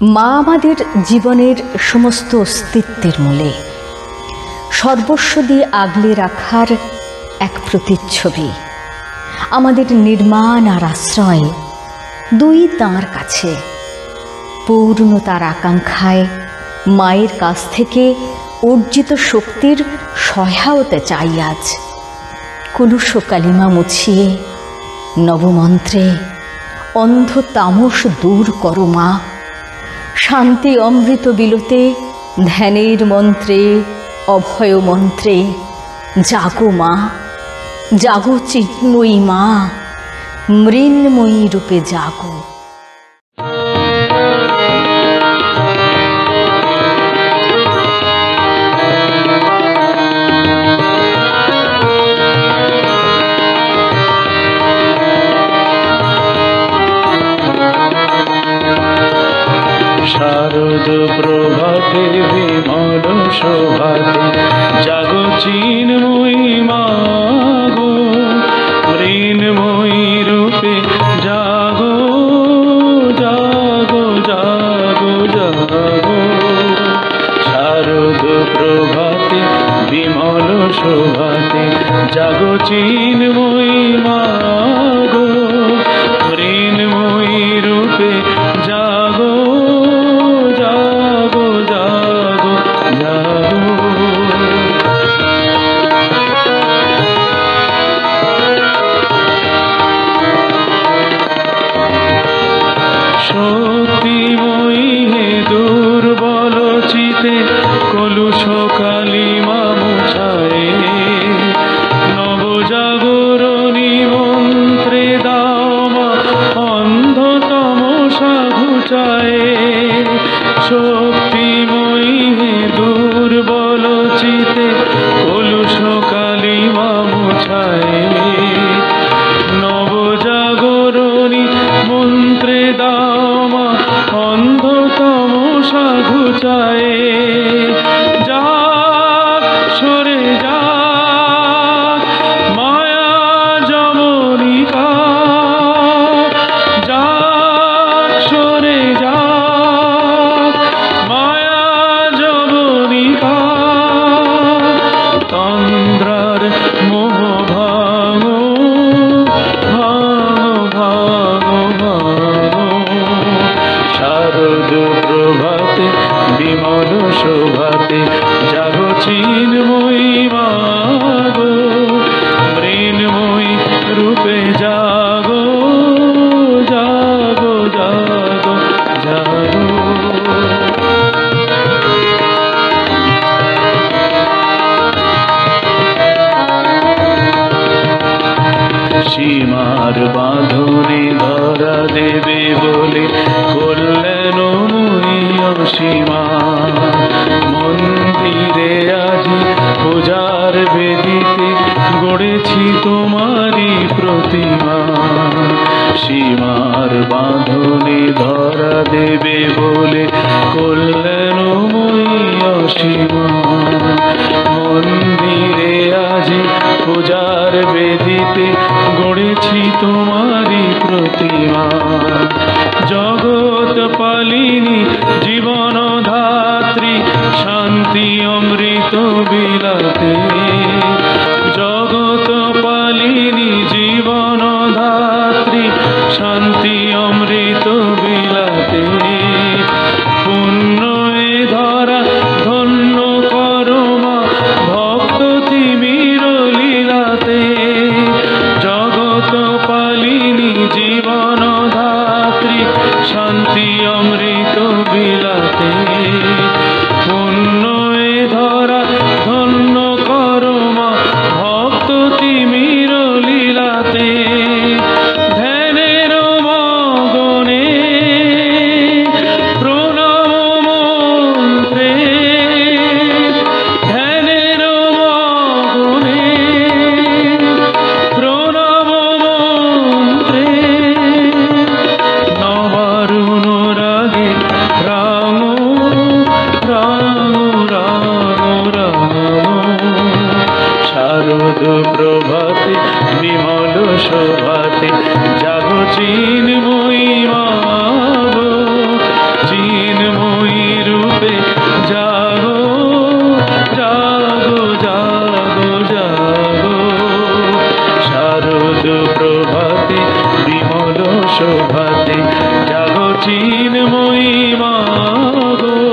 মা আমাদের জীবনের সমস্ত অস্তিত্বের মূলে, সর্বস্ব দিয়ে আগলে রাখার এক প্রতিচ্ছবি। আমাদের নির্মাণ আর আশ্রয় দুই তাঁর কাছে। পূর্ণতার আকাঙ্ক্ষায় মায়ের কাছ থেকে অর্জিত শক্তির সহায়তা চাই আজ। কলুষ কালিমা মুছিয়ে নবমন্ত্রে অন্ধ তামস দূর করো মা। শান্তি অমৃত বিলোতে ধ্যানের মন্ত্রে অভয় মন্ত্রে জাগো মা, জাগো চিন্ময়ী মা, মৃন্ময়ী রূপে জাগো। শারদ প্রভাতে বিমল শোভাতে জাগো চিন্ময়ী মা গো, মৃন্ময়ী রূপে জাগো জাগো জাগো জাগো। শারদ প্রভাতে বিমল শোভাতে জাগো চিন্ময়ী মা গো, মৃন্ময়ী রূপে জাগো জাগো জাগো জাগো। শক্তিময়ী হে দুর্বল চিতে কলুষ কালিমা মুছায়ে, নবজাগরণী মন্ত্রে দাও মা অন্ধ তমসা ঘুচায়ে। শক্তিময়ী হে দুর্বল চিতে কলুষ কালিমা মুছায়ে, নবজাগরণী মন্ত্রে দাও মা অন্ধ তমসা ঘুচায়ে। যাক সরে যাক মায়া যমনিকা, যাক সরে যাক মায়া যমনিকা। তন্দ্রার মোহ ভাঙো ভাঙো ভাঙো ভাঙো। শারদ প্রভাতে বিমল শোভাতে জাগো চিন্ময়ী মা গো, মৃন্ময়ী রূপে জাগো জাগো জাগো জাগো। সীমার বাঁধনে ধরা দেবে বলে করলেন অসীমা। মন্দিরে আজি পূজার বেদিতে গড়েছি তোমারই প্রতিমা। সীমার বাঁধনে ধরা দেবে বলে করলেন অসীমা। মন্দিরে আজি পূজার বেদিতে গড়েছি তোমারই প্রতিমা। জগৎ পালিনী জীবন ধাত্রী শান্তি অমৃত বিলাতে। জগৎ পালিনী জীবন ধাত্রী শান্তি অমৃত বিলাতে। পুণ্য এ ধরা ধন্য করো মা ভক্ত তিমির লীলাতে। জগৎ পালিনী জীবন ধাত্রী শান্তি অমৃত বিলাতে। পুণ্য এ ধরা ধন্য করো মা ভক্ত তিমির লীলাতে। ধ্যানের মগনে প্রণাম মন্ত্রে, ধ্যানের মগনে প্রণাম মন্ত্রে। নবারুণ রাগে রাঙো শোভাতে জাগো চিন্ময়ী মা গো।